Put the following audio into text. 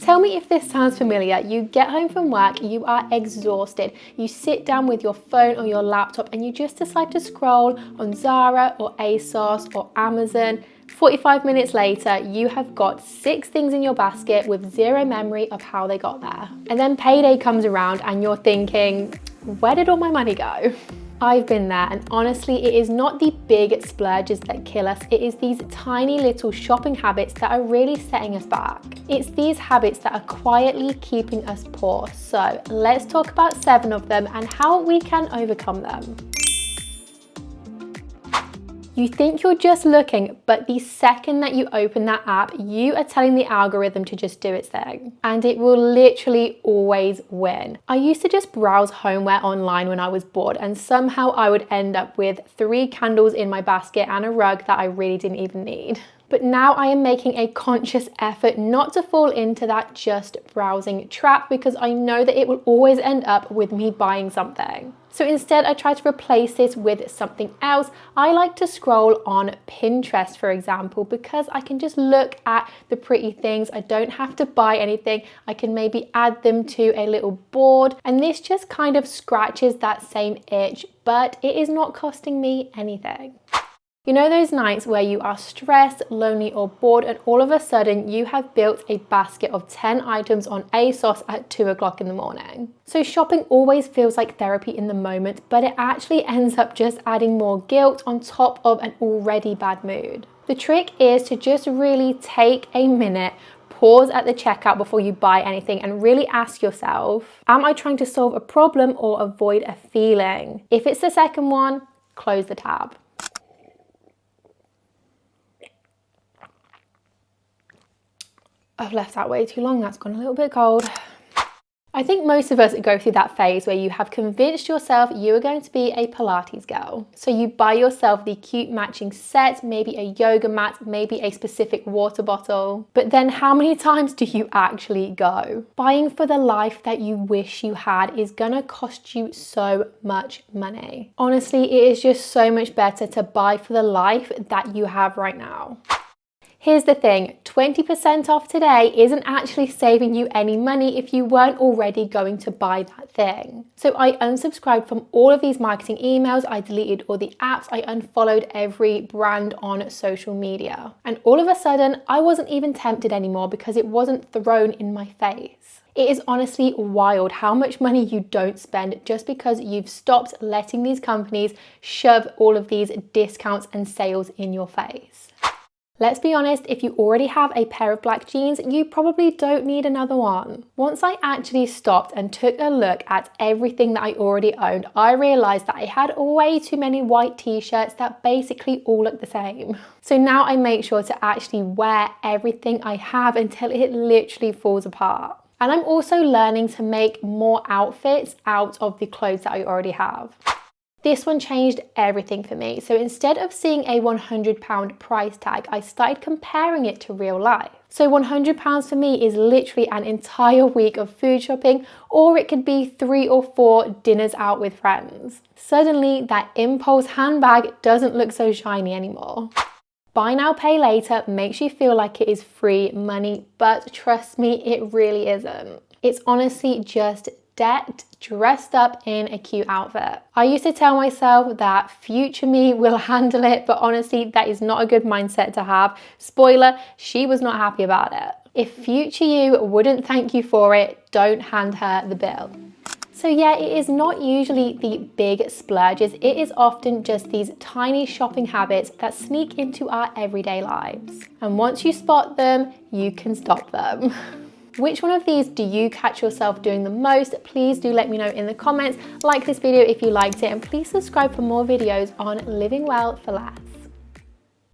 Tell me if this sounds familiar. You get home from work, you are exhausted. You sit down with your phone or your laptop and you just decide to scroll on Zara or ASOS or Amazon. 45 minutes later, you have got 6 things in your basket with zero memory of how they got there. And then payday comes around and you're thinking, where did all my money go? I've been there, and honestly, it is not the big splurges that kill us, it is these tiny little shopping habits that are really setting us back. It's these habits that are quietly keeping us poor. So let's talk about 7 of them and how we can overcome them. You think you're just looking, but the second that you open that app, you are telling the algorithm to just do its thing. And it will literally always win. I used to just browse homeware online when I was bored, and somehow I would end up with 3 candles in my basket and a rug that I really didn't even need. But now I am making a conscious effort not to fall into that just browsing trap, because I know that it will always end up with me buying something. So instead, I try to replace this with something else. I like to scroll on Pinterest, for example, because I can just look at the pretty things. I don't have to buy anything. I can maybe add them to a little board, and this just kind of scratches that same itch, but it is not costing me anything. You know those nights where you are stressed, lonely or bored, and all of a sudden you have built a basket of 10 items on ASOS at 2 o'clock in the morning. So shopping always feels like therapy in the moment, but it actually ends up just adding more guilt on top of an already bad mood. The trick is to just really take a minute, pause at the checkout before you buy anything, and really ask yourself, am I trying to solve a problem or avoid a feeling? If it's the second one, close the tab. I've left that way too long, that's gone a little bit cold. I think most of us go through that phase where you have convinced yourself you are going to be a Pilates girl. So you buy yourself the cute matching set, maybe a yoga mat, maybe a specific water bottle. But then how many times do you actually go? Buying for the life that you wish you had is gonna cost you so much money. Honestly, it is just so much better to buy for the life that you have right now. Here's the thing, 20% off today isn't actually saving you any money if you weren't already going to buy that thing. So I unsubscribed from all of these marketing emails, I deleted all the apps, I unfollowed every brand on social media. And all of a sudden, I wasn't even tempted anymore because it wasn't thrown in my face. It is honestly wild how much money you don't spend just because you've stopped letting these companies shove all of these discounts and sales in your face. Let's be honest, if you already have a pair of black jeans, you probably don't need another one. Once I actually stopped and took a look at everything that I already owned, I realized that I had way too many white t-shirts that basically all look the same. So now I make sure to actually wear everything I have until it literally falls apart. And I'm also learning to make more outfits out of the clothes that I already have. This one changed everything for me. So instead of seeing a £100 price tag, I started comparing it to real life. So £100 for me is literally an entire week of food shopping, or it could be 3 or 4 dinners out with friends. Suddenly, that impulse handbag doesn't look so shiny anymore. Buy now, pay later makes you feel like it is free money, but trust me, it really isn't. It's honestly just debt dressed up in a cute outfit. I used to tell myself that future me will handle it, but honestly, that is not a good mindset to have. Spoiler, she was not happy about it. If future you wouldn't thank you for it, don't hand her the bill. So yeah, it is not usually the big splurges, it is often just these tiny shopping habits that sneak into our everyday lives. And once you spot them, you can stop them. Which one of these do you catch yourself doing the most? Please do let me know in the comments. Like this video if you liked it, and please subscribe for more videos on living well for less.